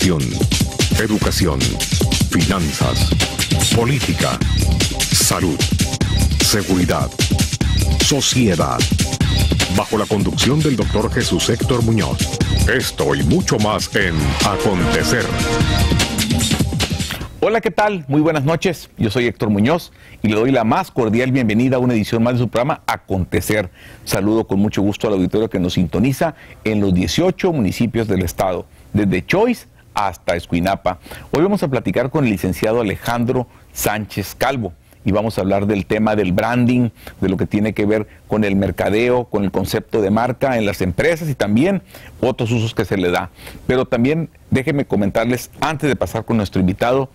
Información, educación, finanzas, política, salud, seguridad, sociedad. Bajo la conducción del Dr. Jesús Héctor Muñoz. Esto y mucho más en Acontecer. Hola, ¿qué tal? Muy buenas noches. Yo soy Héctor Muñoz y le doy la más cordial bienvenida a una edición más de su programa Acontecer. Saludo con mucho gusto al auditorio que nos sintoniza en los 18 municipios del estado, desde Choix hasta Escuinapa. Hoy vamos a platicar con el licenciado Alejandro Sánchez Calvo y vamos a hablar del tema del branding, de lo que tiene que ver con el mercadeo, con el concepto de marca en las empresas y también otros usos que se le da. Pero también déjenme comentarles, antes de pasar con nuestro invitado,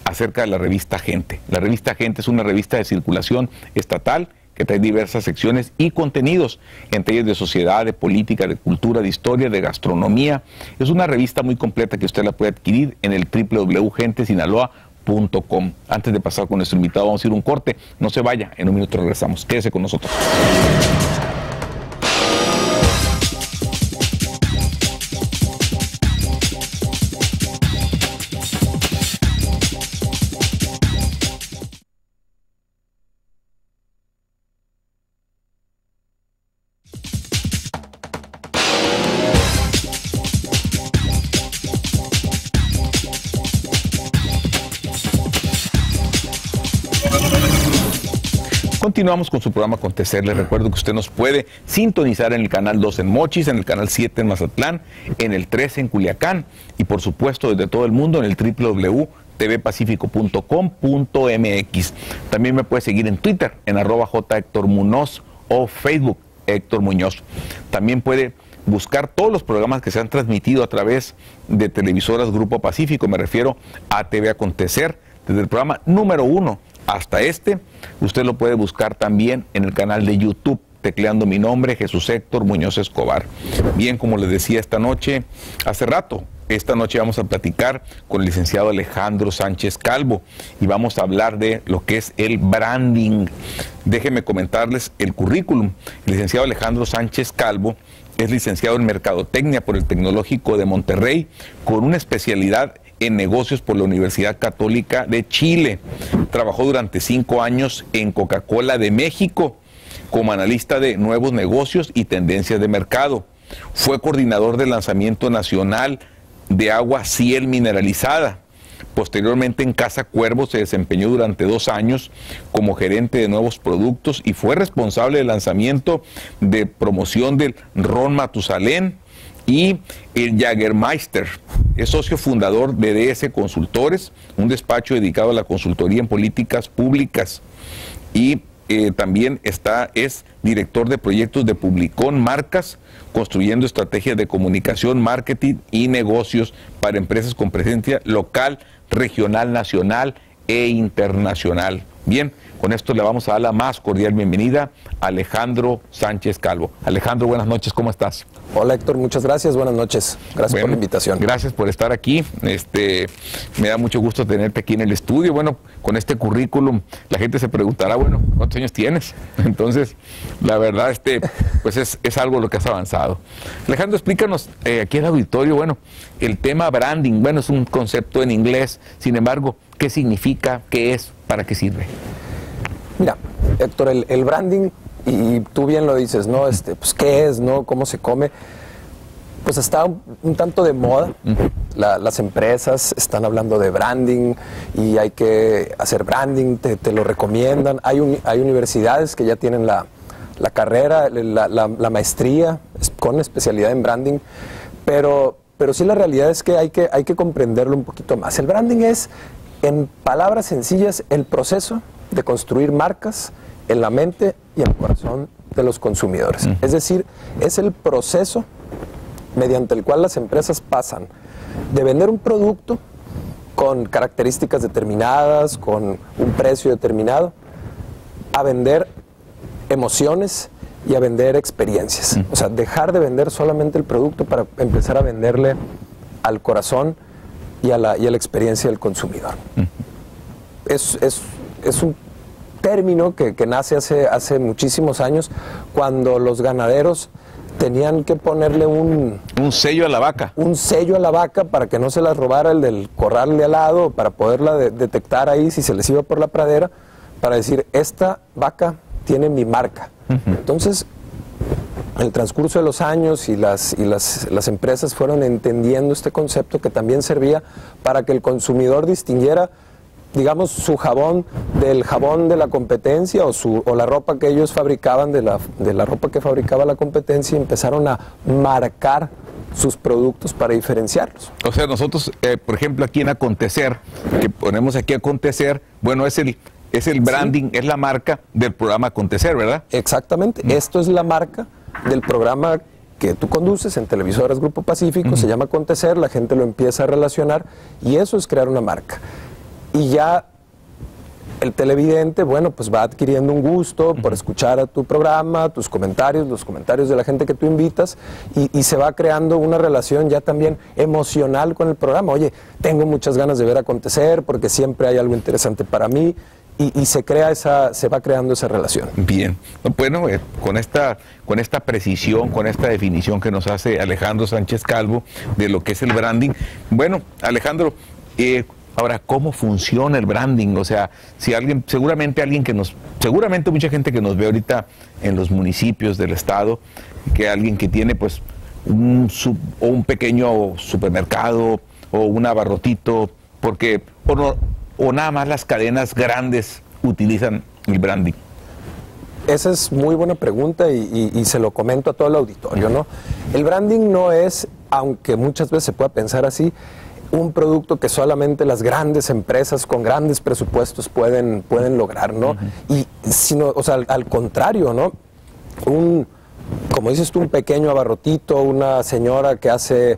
acerca de la revista Gente. La revista Gente es una revista de circulación estatal que trae diversas secciones y contenidos, entre ellos de sociedad, de política, de cultura, de historia, de gastronomía. Es una revista muy completa que usted la puede adquirir en el www.gentesinaloa.com. Antes de pasar con nuestro invitado, vamos a ir a un corte. No se vaya, en un minuto regresamos. Quédese con nosotros. Continuamos con su programa Acontecer. Les recuerdo que usted nos puede sintonizar en el canal 2 en Mochis, en el canal 7 en Mazatlán, en el 13 en Culiacán y por supuesto desde todo el mundo en el www.tvpacifico.com.mx. También me puede seguir en Twitter en @jhectormunoz o Facebook Héctor Muñoz. También puede buscar todos los programas que se han transmitido a través de televisoras Grupo Pacífico. Me refiero a TV Acontecer, desde el programa número 1 hasta este. Usted lo puede buscar también en el canal de YouTube, tecleando mi nombre, Jesús Héctor Muñoz Escobar. Bien, como les decía esta noche, esta noche vamos a platicar con el licenciado Alejandro Sánchez Calvo y vamos a hablar de lo que es el branding. Déjenme comentarles el currículum. El licenciado Alejandro Sánchez Calvo es licenciado en Mercadotecnia por el Tecnológico de Monterrey, con una especialidad en negocios por la Universidad Católica de Chile. Trabajó durante 5 años en Coca-Cola de México como analista de nuevos negocios y tendencias de mercado. Fue coordinador del lanzamiento nacional de agua Ciel mineralizada. Posteriormente en Casa Cuervo se desempeñó durante 2 años como gerente de nuevos productos y fue responsable del lanzamiento de promoción del Ron Matusalén y el Jägermeister. Es socio fundador de DS Consultores, un despacho dedicado a la consultoría en políticas públicas, y también es director de proyectos de Publicón Marcas, construyendo estrategias de comunicación, marketing y negocios para empresas con presencia local, regional, nacional e internacional. Bien, con esto le vamos a dar la más cordial bienvenida a Alejandro Sánchez Calvo. Alejandro, buenas noches, ¿cómo estás? Hola Héctor, muchas gracias, buenas noches. Gracias por la invitación. Gracias por estar aquí. Me da mucho gusto tenerte aquí en el estudio. Bueno, con este currículum, la gente se preguntará, bueno, ¿cuántos años tienes? Entonces, la verdad, pues es algo lo que has avanzado. Alejandro, explícanos aquí en el auditorio, bueno, el tema branding, bueno, es un concepto en inglés, sin embargo, ¿qué significa? ¿Qué es? ¿Para qué sirve? Mira, Héctor, el branding, y tú bien lo dices, ¿no? Pues, ¿qué es, no? ¿Cómo se come? Pues está un tanto de moda. Las empresas están hablando de branding y hay que hacer branding, te lo recomiendan. Hay universidades que ya tienen la carrera, la maestría con especialidad en branding, pero sí la realidad es que hay que comprenderlo un poquito más. El branding es, en palabras sencillas, el proceso de construir marcas en la mente y en el corazón de los consumidores. Es decir, es el proceso mediante el cual las empresas pasan de vender un producto con características determinadas, con un precio determinado, a vender emociones y a vender experiencias. O sea, dejar de vender solamente el producto para empezar a venderle al corazón y a la experiencia del consumidor. Es un término que nace hace muchísimos años, cuando los ganaderos tenían que ponerle un sello a la vaca. Un sello a la vaca para que no se las robara el del corral de al lado, para poderla detectar ahí si se les iba por la pradera, para decir, esta vaca tiene mi marca. Entonces, en el transcurso de los años y las empresas fueron entendiendo este concepto que también servía para que el consumidor distinguiera, digamos, su jabón del jabón de la competencia o la ropa que ellos fabricaban de la ropa que fabricaba la competencia, y empezaron a marcar sus productos para diferenciarlos. O sea, nosotros, por ejemplo, aquí en Acontecer, que ponemos aquí Acontecer, bueno, es el branding, sí, es la marca del programa Acontecer, ¿verdad? Exactamente. Esto es la marca del programa que tú conduces en Televisoras Grupo Pacífico, se llama Acontecer, la gente lo empieza a relacionar, y eso es crear una marca. Y ya el televidente, bueno, pues va adquiriendo un gusto por escuchar a tu programa, tus comentarios, los comentarios de la gente que tú invitas, y se va creando una relación ya también emocional con el programa. Oye, tengo muchas ganas de ver Acontecer porque siempre hay algo interesante para mí, y se va creando esa relación. Bien, bueno, con esta precisión, con esta definición que nos hace Alejandro Sánchez Calvo de lo que es el branding. Bueno, Alejandro, ahora, ¿cómo funciona el branding? O sea, si seguramente mucha gente que nos ve ahorita en los municipios del estado, que alguien que tiene pues un pequeño supermercado o un abarrotito, porque o nada más las cadenas grandes utilizan el branding. Esa es muy buena pregunta y se lo comento a todo el auditorio, ¿no? El branding no es, aunque muchas veces se pueda pensar así, un producto que solamente las grandes empresas con grandes presupuestos pueden lograr, ¿no? Sino, o sea, al contrario, ¿no? Como dices tú, un pequeño abarrotito, una señora que hace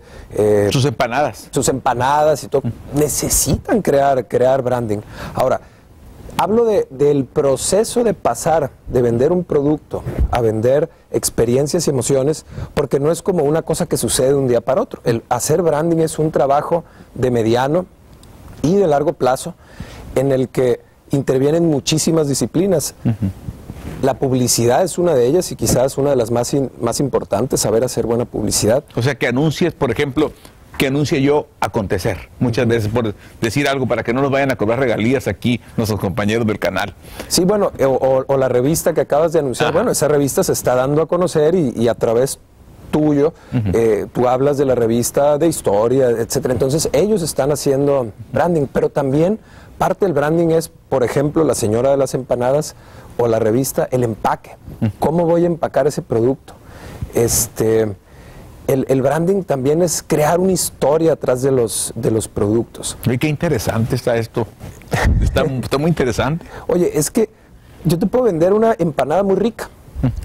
sus empanadas y todo, necesitan crear branding. Ahora, hablo del proceso de pasar de vender un producto a vender experiencias y emociones, porque no es como una cosa que sucede de un día para otro. El hacer branding es un trabajo de mediano y de largo plazo en el que intervienen muchísimas disciplinas. La publicidad es una de ellas y quizás una de las más importantes, saber hacer buena publicidad. O sea, que anuncies, por ejemplo, que anuncie yo Acontecer, muchas veces por decir algo para que no nos vayan a cobrar regalías aquí nuestros compañeros del canal. Sí, bueno, o la revista que acabas de anunciar, bueno, esa revista se está dando a conocer y a través tuyo, tú hablas de la revista de historia, etcétera. Entonces ellos están haciendo branding, pero también parte del branding es, por ejemplo, la señora de las empanadas o la revista, el empaque. ¿Cómo voy a empacar ese producto? El branding también es crear una historia atrás de los productos. Oye, qué interesante está esto. Está muy interesante. Oye, es que yo te puedo vender una empanada muy rica,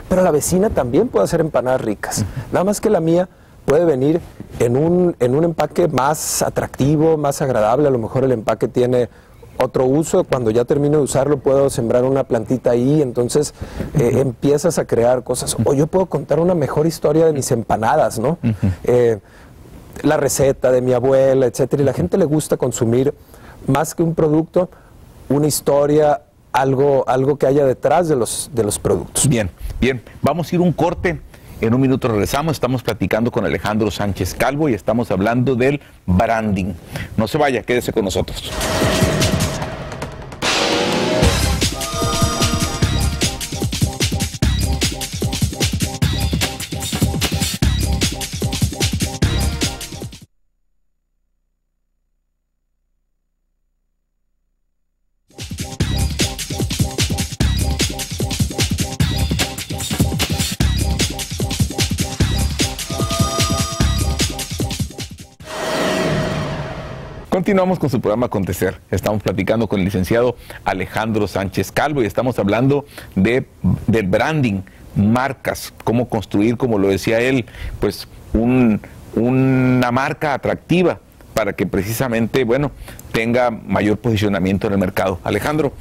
pero la vecina también puede hacer empanadas ricas. Nada más que la mía puede venir en un empaque más atractivo, más agradable. A lo mejor el empaque tiene otro uso. Cuando ya termino de usarlo puedo sembrar una plantita ahí, entonces empiezas a crear cosas. O yo puedo contar una mejor historia de mis empanadas, ¿no? La receta de mi abuela, etcétera. Y a la gente le gusta consumir más que un producto, una historia, algo que haya detrás de los productos. Bien, vamos a ir un corte. En un minuto regresamos, estamos platicando con Alejandro Sánchez Calvo y estamos hablando del branding. No se vaya, quédese con nosotros. Continuamos con su programa Acontecer. Estamos platicando con el licenciado Alejandro Sánchez Calvo y estamos hablando del branding, marcas, cómo construir, como lo decía él, pues una marca atractiva para que precisamente, bueno, tenga mayor posicionamiento en el mercado. Alejandro,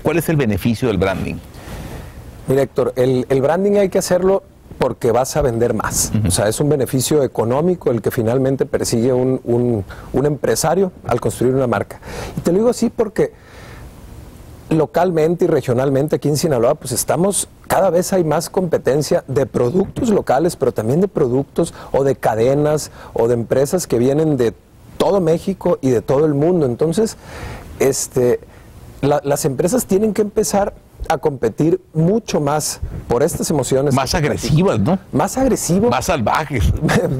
¿cuál es el beneficio del branding? Mira, Héctor, el branding hay que hacerlo porque vas a vender más. O sea, es un beneficio económico el que finalmente persigue un empresario al construir una marca. Y te lo digo así porque localmente y regionalmente aquí en Sinaloa, pues cada vez hay más competencia de productos locales, pero también de productos o de cadenas o de empresas que vienen de todo México y de todo el mundo. Entonces, las empresas tienen que empezar a competir mucho más por estas emociones. Más agresivas, ¿no? Más agresivos. Más salvajes.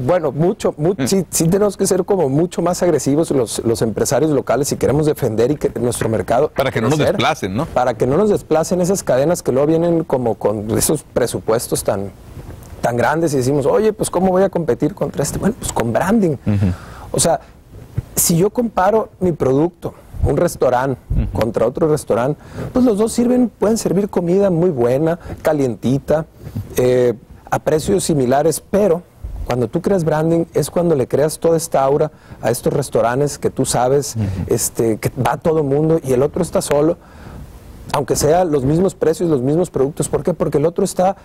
Bueno, sí tenemos que ser como mucho más agresivos los empresarios locales si queremos defender nuestro mercado. Para que no nos desplacen, ¿no? Para que no nos desplacen esas cadenas que luego vienen como con esos presupuestos tan grandes y decimos, oye, pues ¿cómo voy a competir contra este? Bueno, pues con branding. O sea, si yo comparo mi producto, un restaurante contra otro restaurante, pues los dos pueden servir comida muy buena, calientita, a precios similares, pero cuando tú creas branding es cuando le creas toda esta aura a estos restaurantes que tú sabes que va todo mundo y el otro está solo, aunque sea los mismos precios, los mismos productos. ¿Por qué? Porque el otro está,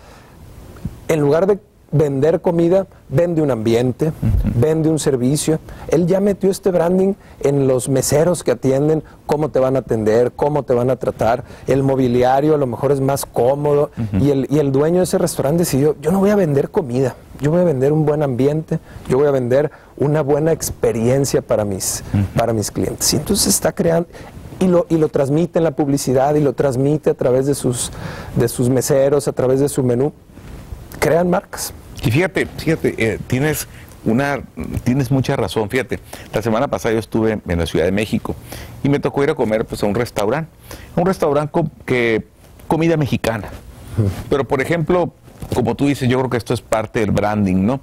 en lugar de vender comida, vende un ambiente, vende un servicio. Él ya metió este branding en los meseros que atienden, cómo te van a atender, cómo te van a tratar. El mobiliario a lo mejor es más cómodo y el dueño de ese restaurante decidió, yo no voy a vender comida, yo voy a vender un buen ambiente, yo voy a vender una buena experiencia para mis clientes. Y entonces está creando... Y lo transmite en la publicidad y lo transmite a través de sus meseros, a través de su menú. Crean marcas. Y fíjate, tienes mucha razón. Fíjate, la semana pasada yo estuve en la Ciudad de México y me tocó ir a comer pues a un restaurante comida mexicana. Pero por ejemplo, como tú dices, yo creo que esto es parte del branding, ¿no?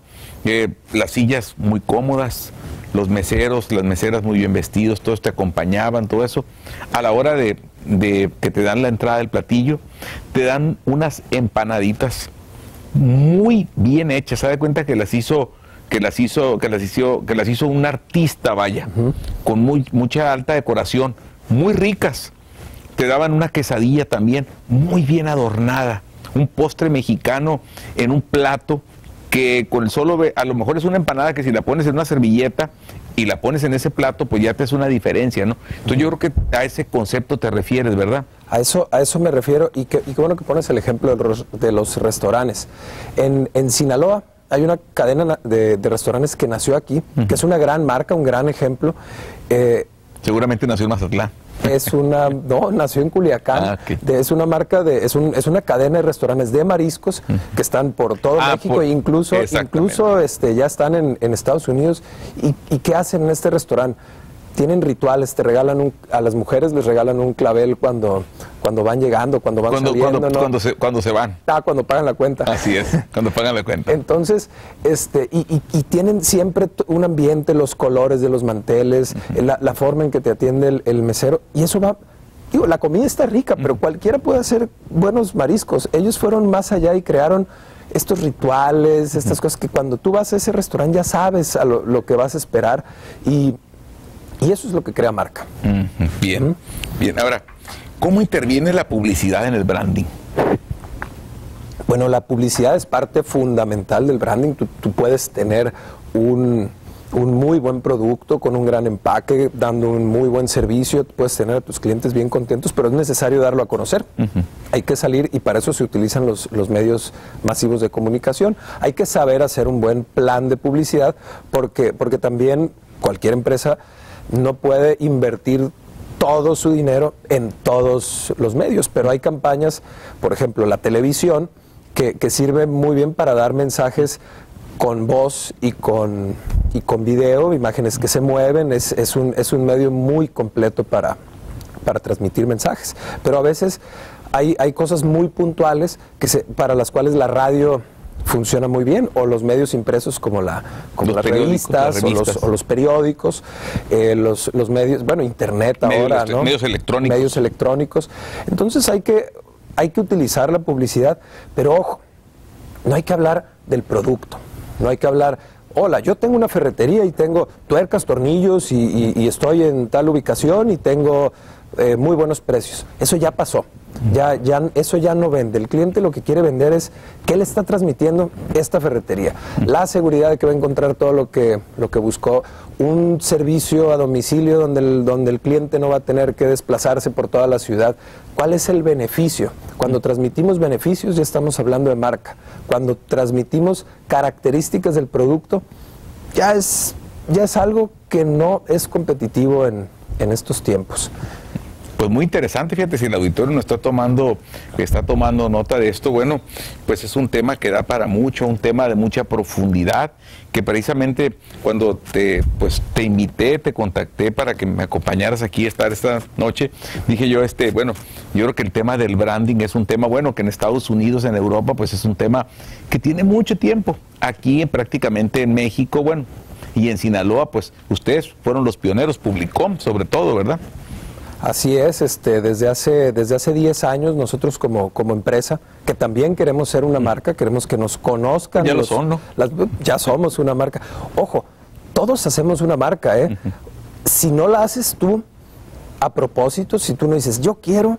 Las sillas muy cómodas, los meseros, las meseras muy bien vestidos, todos te acompañaban, todo eso. A la hora de que te dan la entrada del platillo, te dan unas empanaditas muy bien hechas. Se da cuenta que las hizo un artista, vaya, con mucha alta decoración, muy ricas. Te daban una quesadilla también muy bien adornada, un postre mexicano en un plato que con el solo a lo mejor es una empanada que si la pones en una servilleta y la pones en ese plato, pues ya te hace una diferencia, ¿no? Entonces yo creo que a ese concepto te refieres, ¿verdad? A eso me refiero, y qué bueno que pones el ejemplo de los restaurantes. En Sinaloa hay una cadena de restaurantes que nació aquí, que es una gran marca, un gran ejemplo. Seguramente nació en Mazatlán. Nació en Culiacán. Okay. Es una marca es una cadena de restaurantes de mariscos que están por todo México, e incluso ya están en Estados Unidos. ¿Y qué hacen en este restaurante? Tienen rituales, a las mujeres les regalan un clavel cuando van llegando, cuando saliendo, ¿no? Cuando se van. Cuando pagan la cuenta. Así es, cuando pagan la cuenta. Entonces, y tienen siempre un ambiente, los colores de los manteles, la forma en que te atiende el mesero, y eso va... Digo, la comida está rica, pero cualquiera puede hacer buenos mariscos. Ellos fueron más allá y crearon estos rituales, estas cosas que cuando tú vas a ese restaurante ya sabes a lo que vas a esperar, y eso es lo que crea marca. Bien. Ahora, ¿cómo interviene la publicidad en el branding? Bueno, la publicidad es parte fundamental del branding. Tú puedes tener un muy buen producto con un gran empaque, dando un muy buen servicio, puedes tener a tus clientes bien contentos, pero es necesario darlo a conocer. Hay que salir, y para eso se utilizan los medios masivos de comunicación. Hay que saber hacer un buen plan de publicidad, porque también cualquier empresa no puede invertir todo su dinero en todos los medios, pero hay campañas, por ejemplo, la televisión, que sirve muy bien para dar mensajes con voz y con video, imágenes que se mueven. Es un medio muy completo para transmitir mensajes, pero a veces hay cosas muy puntuales para las cuales la radio funciona muy bien, o los medios impresos como las revistas o los periódicos, los medios, bueno, internet ahora, ¿no? Medios electrónicos. Entonces hay que utilizar la publicidad, pero ojo, no hay que hablar del producto, no hay que hablar, hola, yo tengo una ferretería y tengo tuercas, tornillos y estoy en tal ubicación y tengo muy buenos precios. Eso ya pasó. Eso ya no vende. El cliente lo que quiere vender es qué le está transmitiendo esta ferretería. La seguridad de que va a encontrar todo lo que buscó, un servicio a domicilio donde el cliente no va a tener que desplazarse por toda la ciudad. ¿Cuál es el beneficio? Cuando transmitimos beneficios ya estamos hablando de marca. Cuando transmitimos características del producto, ya es algo que no es competitivo en estos tiempos. Pues muy interesante, fíjate, si el auditorio no está tomando nota de esto, bueno, pues es un tema que da para mucho, un tema de mucha profundidad, que precisamente cuando te invité, te contacté para que me acompañaras aquí a estar esta noche, dije yo, bueno, yo creo que el tema del branding es un tema, bueno, que en Estados Unidos, en Europa, pues es un tema que tiene mucho tiempo. Aquí prácticamente en México, bueno, y en Sinaloa, pues ustedes fueron los pioneros, Publicom sobre todo, ¿verdad? Así es, desde hace 10 años nosotros como empresa, que también queremos ser una marca, queremos que nos conozcan. Ya lo son, ¿no? Ya somos una marca. Ojo, todos hacemos una marca, ¿eh? Si no la haces tú a propósito, si tú no dices, yo quiero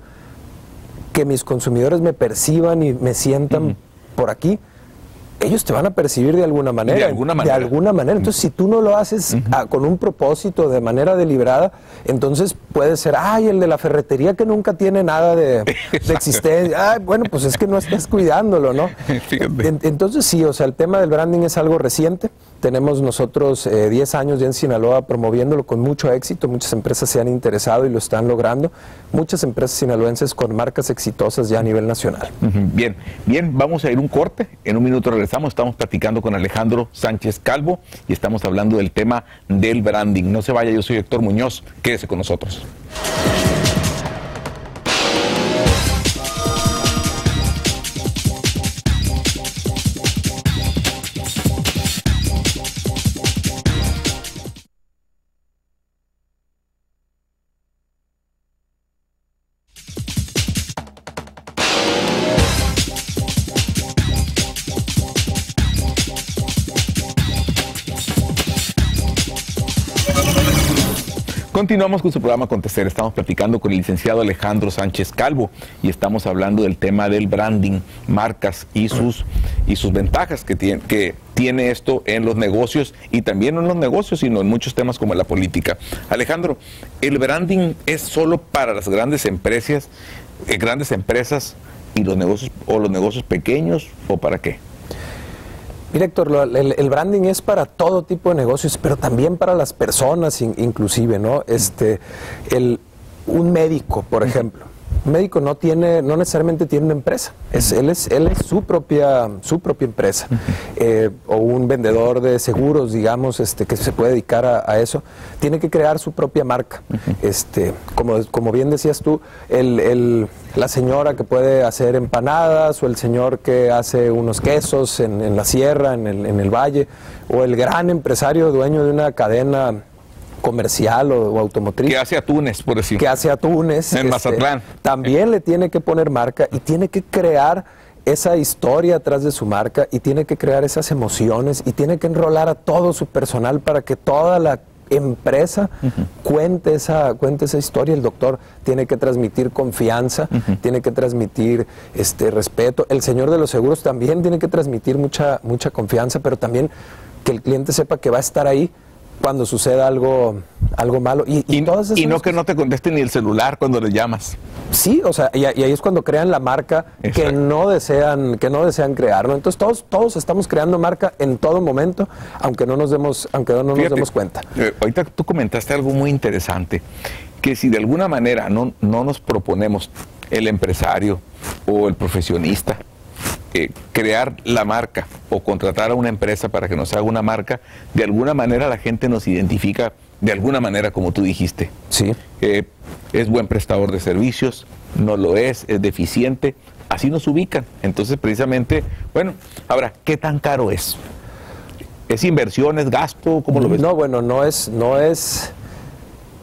que mis consumidores me perciban y me sientan por aquí, ellos te van a percibir de alguna manera. De alguna manera. Entonces, si tú no lo haces con un propósito, de manera deliberada, entonces puede ser, el de la ferretería que nunca tiene nada de existencia. Bueno, pues es que no estás cuidándolo, ¿no? Entonces, sí, o sea, el tema del branding es algo reciente. Tenemos nosotros 10 años ya en Sinaloa promoviéndolo con mucho éxito. Muchas empresas se han interesado y lo están logrando. Muchas empresas sinaloenses con marcas exitosas ya a nivel nacional. Bien, vamos a ir un corte. En un minuto regresamos. Estamos platicando con Alejandro Sánchez Calvo y estamos hablando del tema del branding. No se vaya, yo soy Héctor Muñoz. Quédese con nosotros. Continuamos con su programa Acontecer. Estamos platicando con el licenciado Alejandro Sánchez Calvo y estamos hablando del tema del branding, marcas y sus ventajas que tiene esto en los negocios y también no en los negocios, sino en muchos temas como la política. Alejandro, ¿el branding es solo para las grandes empresas y los negocios pequeños o para qué? Mira, Héctor, el branding es para todo tipo de negocios, pero también para las personas inclusive, ¿no? Un médico, por ejemplo. Un médico no necesariamente tiene una empresa. Él es su propia empresa. O un vendedor de seguros, digamos, que se puede dedicar a eso. Tiene que crear su propia marca. Como bien decías tú, la señora que puede hacer empanadas, o el señor que hace unos quesos en la sierra, en el valle, o el gran empresario dueño de una cadena comercial o automotriz. Que hace atunes, por decir. Que hace atunes. En Mazatlán. También le tiene que poner marca y tiene que crear esa historia atrás de su marca y tiene que crear esas emociones y tiene que enrolar a todo su personal para que toda la empresa cuente esa historia. El doctor tiene que transmitir confianza, tiene que transmitir respeto. El señor de los seguros también tiene que transmitir mucha confianza, pero también que el cliente sepa que va a estar ahí cuando suceda algo malo. Y todas esas que no te conteste ni el celular cuando le llamas. Sí, o sea, y ahí es cuando crean la marca que no desean crear, ¿no? Entonces todos estamos creando marca en todo momento, aunque no nos demos cuenta. Ahorita tú comentaste algo muy interesante, que si de alguna manera no nos proponemos, el empresario o el profesionista, crear la marca o contratar a una empresa para que nos haga una marca, de alguna manera la gente nos identifica, de alguna manera, como tú dijiste. Sí. Es buen prestador de servicios, no lo es deficiente, así nos ubican. Entonces, precisamente, bueno, ahora, ¿qué tan caro es? ¿Es inversión, es gasto? ¿Cómo lo ves? No, bueno, no es...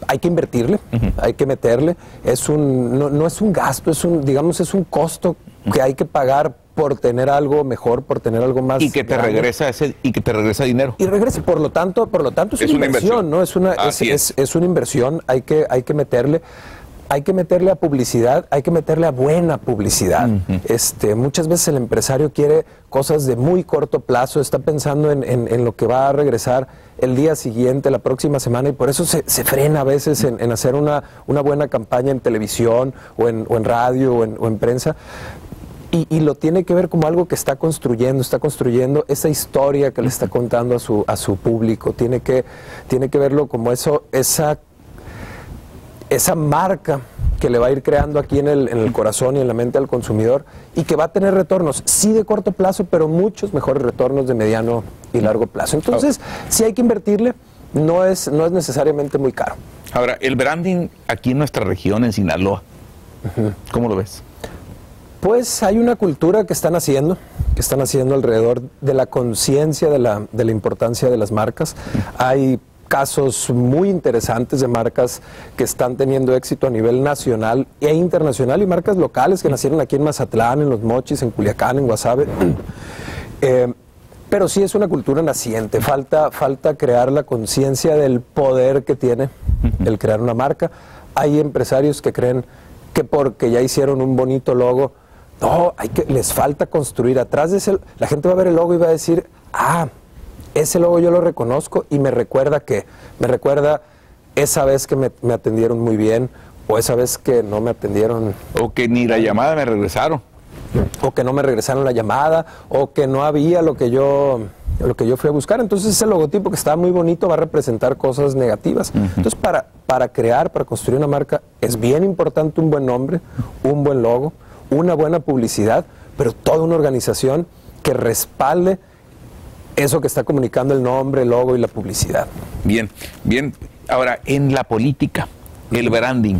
Hay que invertirle, hay que meterle. No es un gasto, es un costo que hay que pagar por tener algo mejor, por tener algo más y que te regresa dinero. Y regresa, por lo tanto es una inversión, ¿no? Es una inversión, hay que meterle. hay que meterle a publicidad, hay que meterle a buena publicidad. Muchas veces el empresario quiere cosas de muy corto plazo, está pensando en lo que va a regresar el día siguiente, la próxima semana, y por eso se frena a veces en hacer una buena campaña en televisión o en radio o en prensa. Y lo tiene que ver como algo que está construyendo esa historia que le está contando a su público. Tiene que verlo como esa marca que le va a ir creando aquí en el corazón y en la mente del consumidor, y que va a tener retornos, sí de corto plazo, pero muchos mejores retornos de mediano y largo plazo. Entonces, sí hay que invertirle, no es necesariamente muy caro. Ahora, el branding aquí en nuestra región, en Sinaloa, ¿cómo lo ves? Pues hay una cultura que están haciendo alrededor de la conciencia de la importancia de las marcas. Hay casos muy interesantes de marcas que están teniendo éxito a nivel nacional e internacional, y marcas locales que nacieron aquí en Mazatlán, en Los Mochis, en Culiacán, en Guasave. Pero sí es una cultura naciente, falta crear la conciencia del poder que tiene el crear una marca. Hay empresarios que creen que porque ya hicieron un bonito logo, no, les falta construir. Atrás de ese, la gente va a ver el logo y va a decir, ese logo yo lo reconozco y me recuerda esa vez que me atendieron muy bien, o esa vez que no me atendieron. O que ni la llamada me regresaron. O que no me regresaron la llamada, o que no había lo que yo fui a buscar. Entonces ese logotipo que está muy bonito va a representar cosas negativas. Entonces para construir una marca es bien importante un buen nombre, un buen logo, una buena publicidad, pero toda una organización que respalde eso que está comunicando el nombre, el logo y la publicidad. Bien. Ahora, en la política, el branding,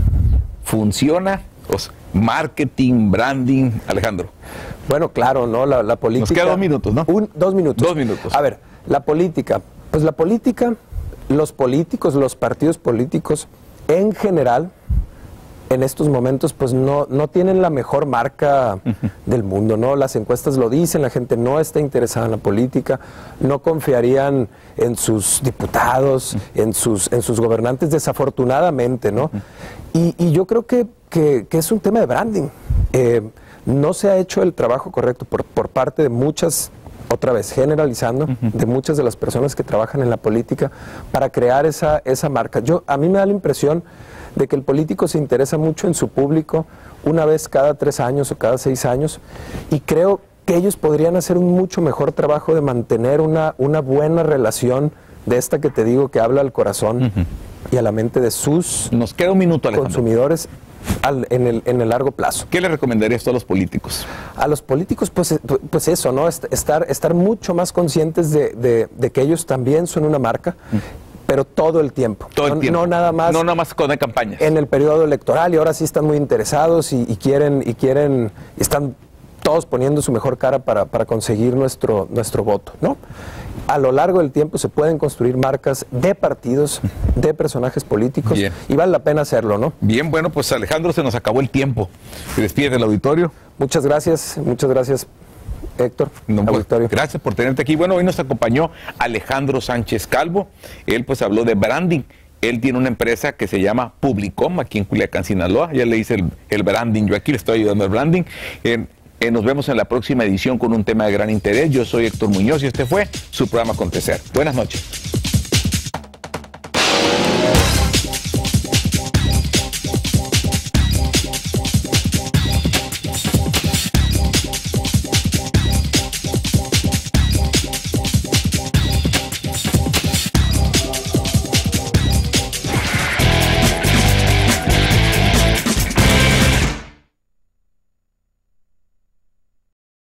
¿funciona? O sea, marketing, branding, Alejandro. Bueno, claro, ¿no? La política... Nos quedan 2 minutos, ¿no? 2 minutos. 2 minutos. A ver, la política. Pues la política, los políticos, los partidos políticos, en general, en estos momentos, pues no tienen la mejor marca del mundo, ¿no? Las encuestas lo dicen, la gente no está interesada en la política, no confiarían en sus diputados, en sus gobernantes, desafortunadamente, ¿no? Y yo creo que es un tema de branding. No se ha hecho el trabajo correcto por parte de muchas, otra vez generalizando, de muchas de las personas que trabajan en la política para crear esa marca. A mí me da la impresión de que el político se interesa mucho en su público una vez cada 3 años o cada 6 años, y creo que ellos podrían hacer un mucho mejor trabajo de mantener una buena relación de esta que te digo, que habla al corazón y a la mente de sus Nos queda 1 minuto, Alejandro. Consumidores en el largo plazo. ¿Qué le recomendarías tú a los políticos? A los políticos, pues eso, ¿no? Estar mucho más conscientes de que ellos también son una marca, pero todo el tiempo. No nada más con campañas. En el periodo electoral, y ahora sí están muy interesados y están todos poniendo su mejor cara para conseguir nuestro voto, ¿no? A lo largo del tiempo se pueden construir marcas de partidos, de personajes políticos. Bien. Y vale la pena hacerlo, ¿no? Bien, bueno, pues Alejandro, se nos acabó el tiempo. Se despide del auditorio. Muchas gracias, Héctor. Gracias por tenerte aquí. Bueno, hoy nos acompañó Alejandro Sánchez Calvo. Él pues habló de branding. Él tiene una empresa que se llama Publicom, aquí en Culiacán, Sinaloa. Ya le hice el branding, yo aquí le estoy ayudando al branding. Nos vemos en la próxima edición con un tema de gran interés. Yo soy Héctor Muñoz y este fue su programa Acontecer. Buenas noches.